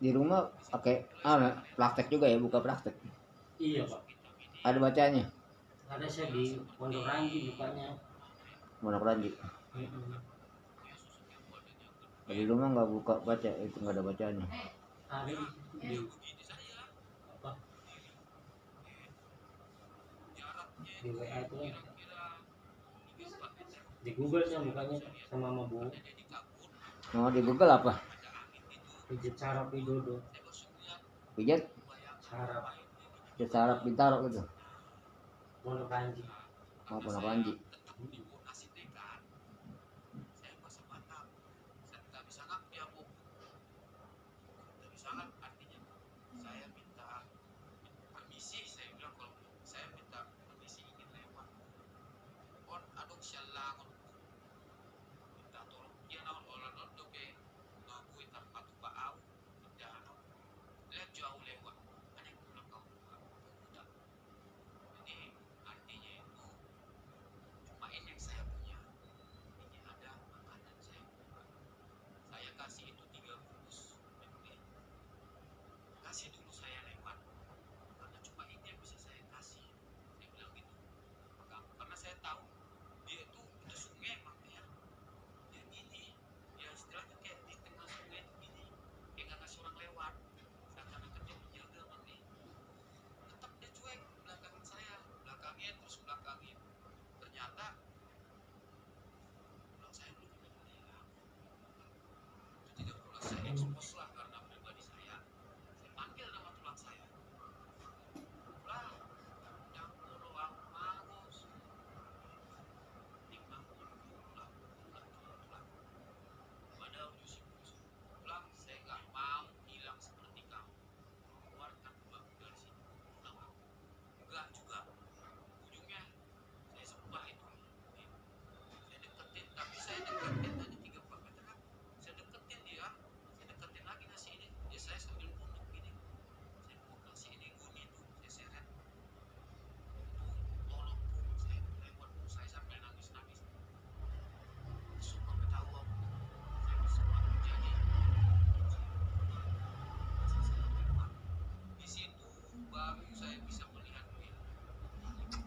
Di rumah pakai praktek juga ya, buka praktek. Iya Pak. Ada bacanya. Ada saya di Pondok Ranji bukanya. Pondok Ranji. Di rumah nggak buka baca, itu nggak ada bacanya. Ada di apa? Di WA itu kan. Di Google saya bukanya sama sama Bu. Oh, di Google apa? Pijat saraf Widodo. Pijat Saraf saraf Bintaro gitu. Pondok Ranji. Oh, Pondok Ranji.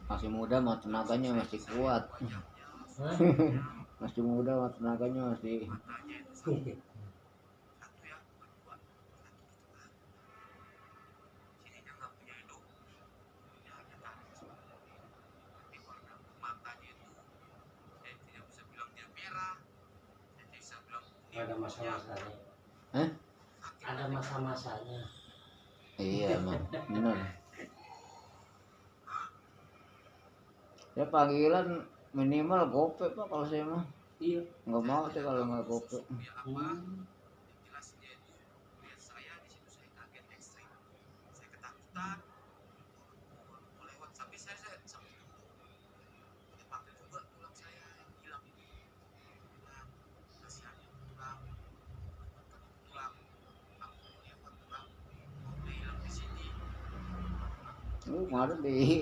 Masih muda mah tenaganya masih kuat. Masih muda mah tenaganya masih. Ada masa-masanya. Hah? Ada masa-masanya. Iya emang benar. Ya panggilan minimal gope pak kalau saya mah. Iya. Nggak mau sih kalau nggak gope. Kemarin di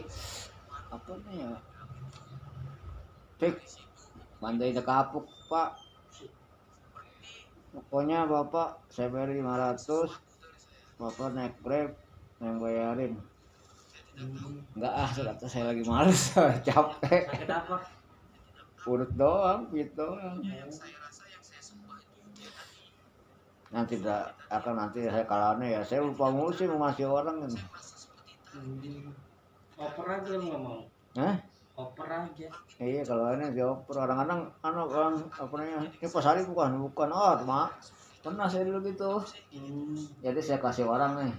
apa nih ya? Cek Bandai Kapuk pak. Pokoknya bapak saya beri 500, bapak naik Grab yang bayarin. Enggak kata saya lagi males, capek. Sakit apa? Urut doang, gitu doang. Nanti nanti saya kalahnya ya, saya lupa mulu sih mau ngasih orang kan. Oper aja nggak mau. Hah? Oper aja. Iya kalau ini dioper orang-kadang orang apa namanya ini pas hari bukan mak pernah saya dulu gitu. Jadi saya kasih orang nih,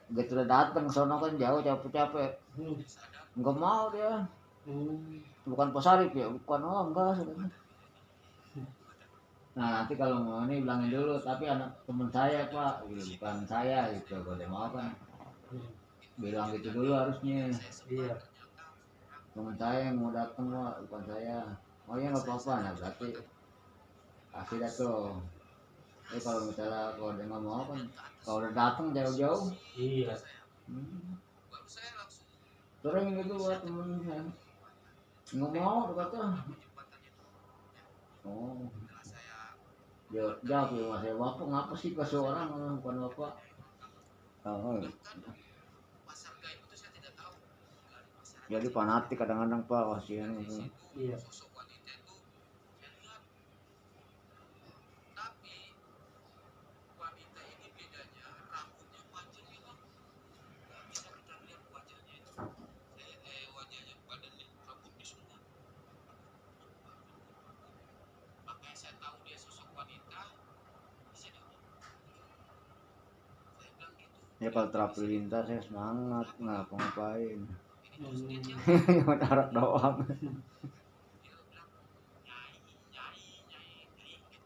begitu udah datang sono kan jauh capek-capek, nggak mau dia. Bukan posarif ya, bukan enggak sudah. Nah nanti kalau mau ini bilangin dulu, tapi anak temen saya pak, gitu, bukan saya gitu, kalau mau kan bilang gitu dulu harusnya. Iya. Temen saya yang mau datang pak, bukan saya. Oh iya nggak apa-apa, nah berarti kasih dah tuh. Kalau misalnya kalau dia nggak mau kan, kalau udah datang jauh-jauh. Iya. Sering gitu buat temen saya. Nggak mau kata. Oh. jawab ya mas ya, bapak ngapa sih ke seorang bukan bapak. Oh, jadi fanatik kadang-kadang pak, kasihan itu. Iya. Ya kalau terapi lintas saya semangat ngapa-ngapain. Hmm. Cuma harap doang.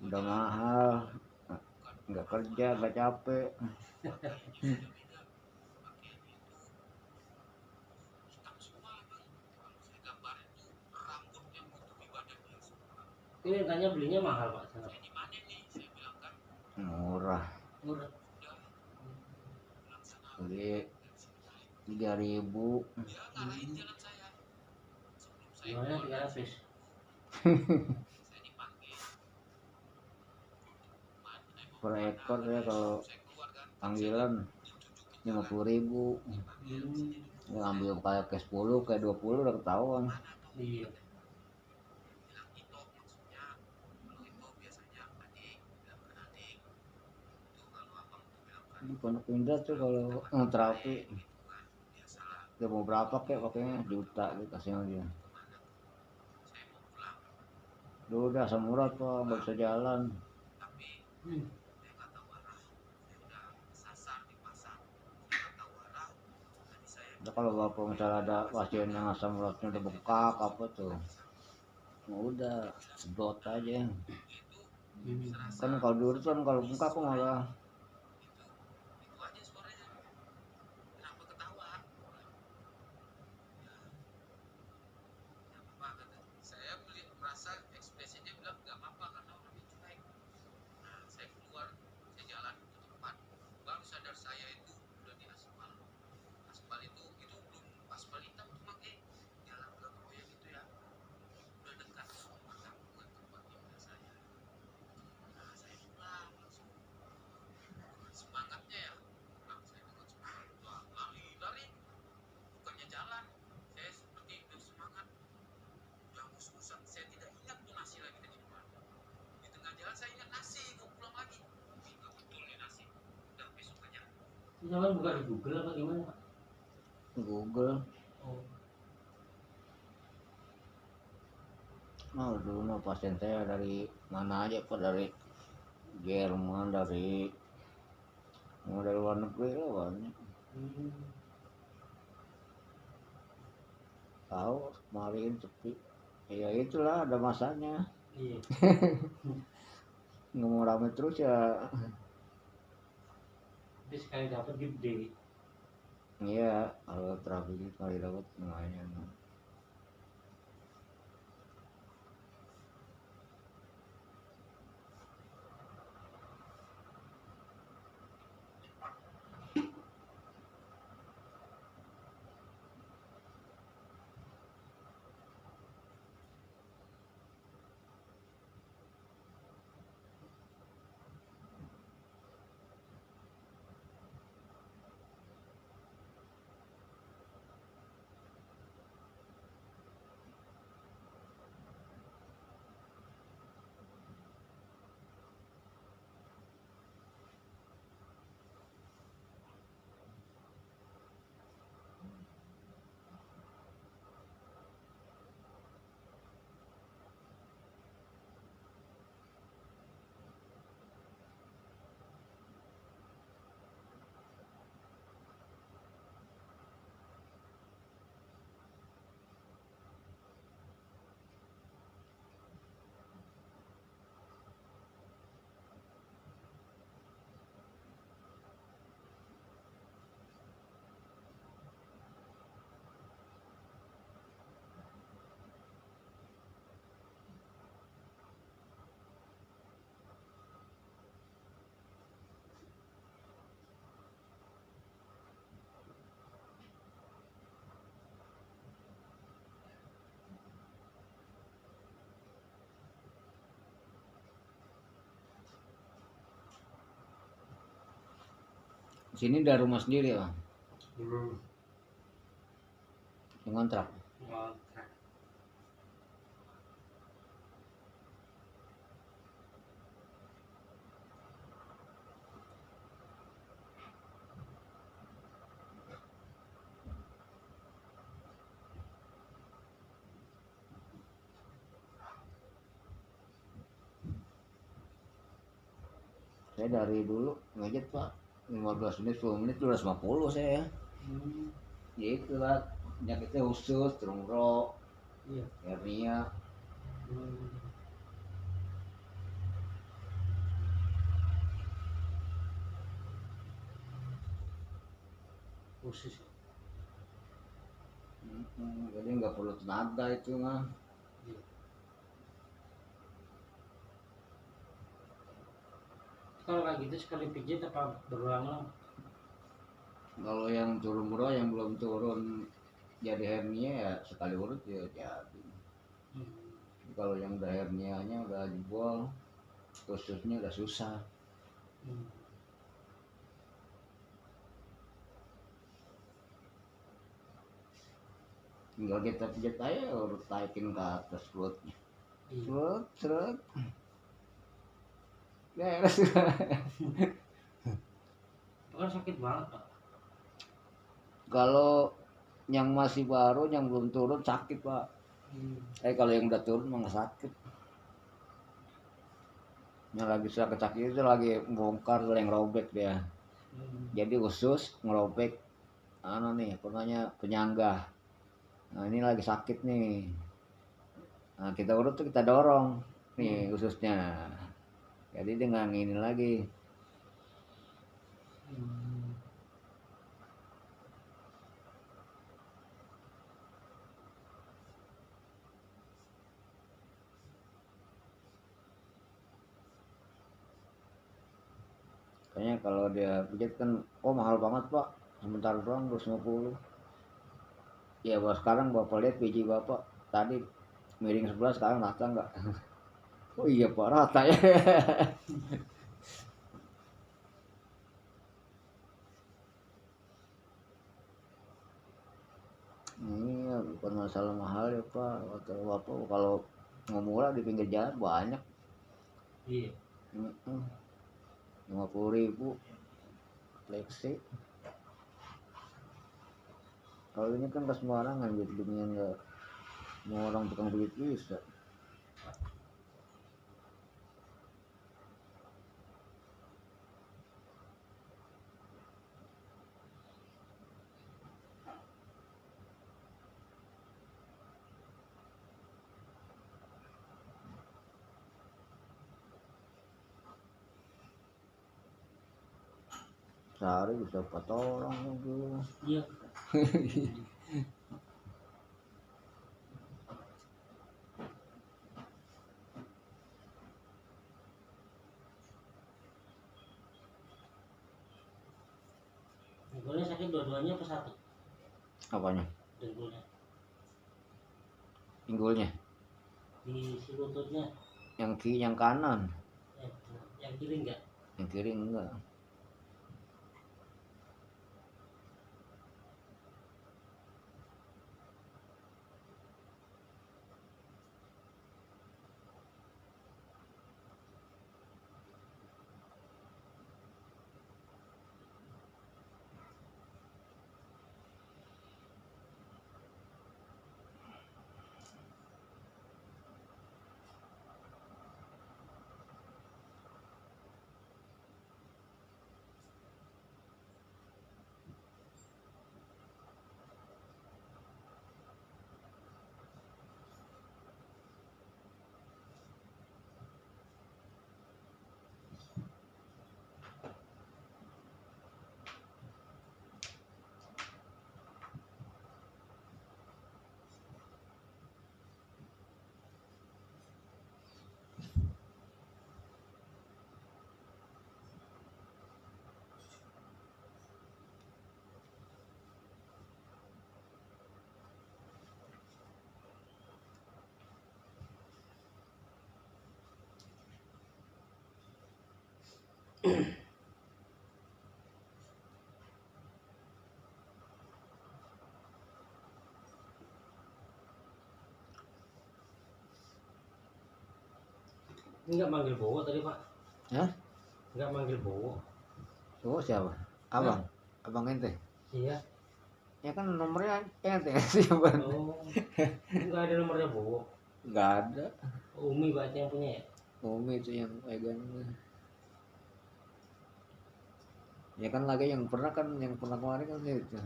Udah mahal, nggak kerja, nggak capek. Ini tanya belinya mahal pak sana. Murah, Murah. beli 3.000. Jualnya 300. Per ekor ya kalau panggilan 50.000. Ya, ambil kayak ke 10 kayak 20 udah ketahuan. Iya. Di Pondok Indah tuh kalau terapi dia mau berapa kek pakainya juta gitu kasih sama dia. Lu udah asam urat kok nggak bisa jalan. Hmm. Udah kalau bapak misalnya ada pasien yang asam uratnya udah bengkak apa tuh, nah, udah sedot aja. Kan kalau dulu kan kalau bengkak kok malah Jangan buka di Google apa gimana pak? Google. Oh. Nah dulu mah pasien saya dari mana aja pak, dari Jerman, dari mau dari luar negeri lah banyak. Tahu kemarin sepi, ya itulah ada masanya. Iya. Nggak mau rame terus ya. Tapi sekali dapat gede. Iya kalau terapi kali dapat lumayan. Sini udah rumah sendiri ya, Belum ngontrak. ngontrak. Saya dari dulu ngejek pak 15 menit 10 menit udah 50 saya. Hmm. Ya itulah penyakitnya usus, terungro, Iya. hernia. Hmm. Khusus. Jadi nggak perlu tenaga itu mah. Iya. Kalau kayak gitu sekali pijit apa berulang-ulang? Kalau yang turun murah yang belum turun jadi hernia ya sekali urut ya jadi. Hmm. Kalau yang udah hernianya udah jebol, ususnya udah susah. Hmm. Tinggal kita pijat aja urut taikin ke atas perutnya. Iya. Seret, ya sudah. Itu kan sakit banget pak. Kalau yang masih baru yang belum turun sakit pak. Hmm. Kalau yang udah turun mah nggak sakit. Yang lagi sakit itu lagi bongkar yang robek dia. Hmm. Jadi usus ngerobek nih pokoknya penyangga. Nah ini lagi sakit nih. Nah kita urut tuh kita dorong nih ususnya. Jadi dengan ini lagi. Hmm. Kayaknya kalau dia pijat kan, oh mahal banget pak. Sebentar doang 250. Ya bahwa sekarang bapak lihat biji bapak tadi miring sebelah sekarang rata nggak? Oh iya pak rata ya. Ini ya, bukan masalah mahal ya pak. Kata bapak kalau mau murah di pinggir jalan banyak. Iya. 50.000 fleksi. Kalau ini kan ke sembarangan jadinya nggak mau orang tukang duit bisa. Sehari bisa 4 orang gitu. Iya. Dengkulnya sakit dua-duanya apa satu? Apanya? Dengkulnya. Pinggulnya? Di si lututnya. Yang kanan. Yang kiri enggak? Yang kiri enggak. Enggak manggil Bowo tadi Pak. Hah? Enggak manggil Bowo. Oh siapa? Abang. Abang ente. Iya. Ya kan nomornya ente siapa? Oh. Enggak ada nomornya Bowo. Nggak ada. Umi berarti yang punya ya. Umi itu yang pegang. Ya kan lagi yang pernah kemarin kan itu.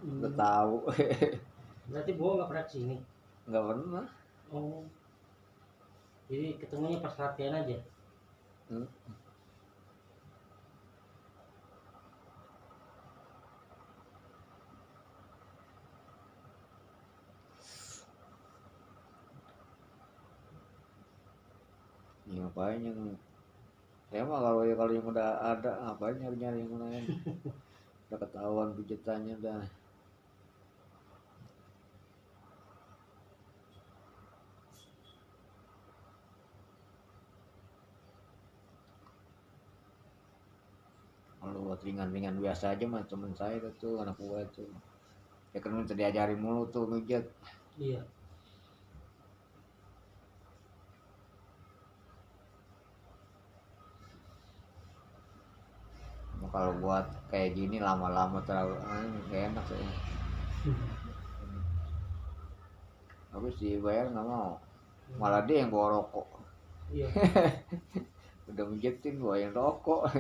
Udah tahu. Berarti Bowo nggak pernah kesini. Nggak pernah. Oh. Jadi ketemunya pas latihan aja. Hmm. Ya, ngapain yang saya mah kalau yang udah ada ngapain nyari yang lain. Udah ketahuan pijatannya udah. Kalau buat ringan-ringan biasa aja mah temen saya tuh anak gua itu. Ya kan minta diajarin mulu tuh mijat. Iya. Nah, kalau buat kayak gini lama-lama terlalu gak enak saya. Habis dibayar nggak mau. Malah dia yang bawa rokok. Iya. Udah mijitin bawa yang rokok.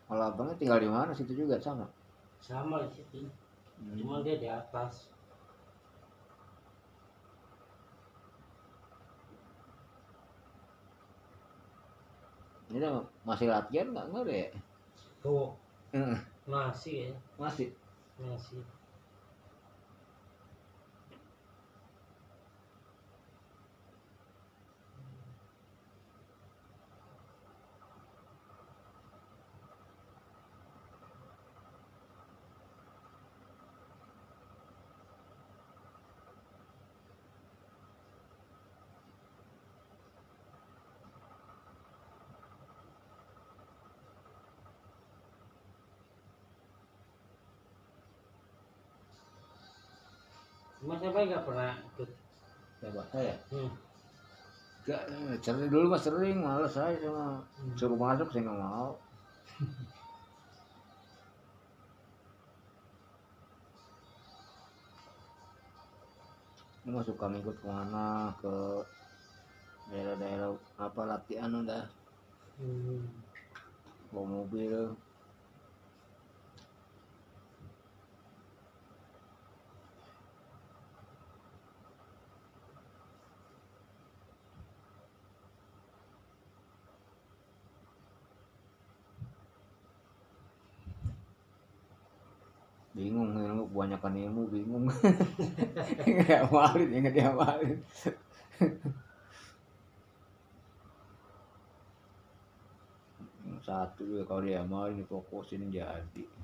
Kalau abangnya tinggal di mana situ juga sama. Sama di situ. Cuman dia di atas. Ini masih latihan nggak deh? Tuh. Masih ya. Masih. Masih. Mas apa nggak pernah ikut? Coba saya. Hmm. Gak, sering dulu mah sering, malas saya sama suruh masuk saya nggak mau. Ini mah suka ngikut kemana ke daerah-daerah apa latihan udah bawa mobil. bingung ilmu kebanyakan ilmu bingung. Nggak malin ingat dia malin. Satu ya kalau dia malin fokusin jadi.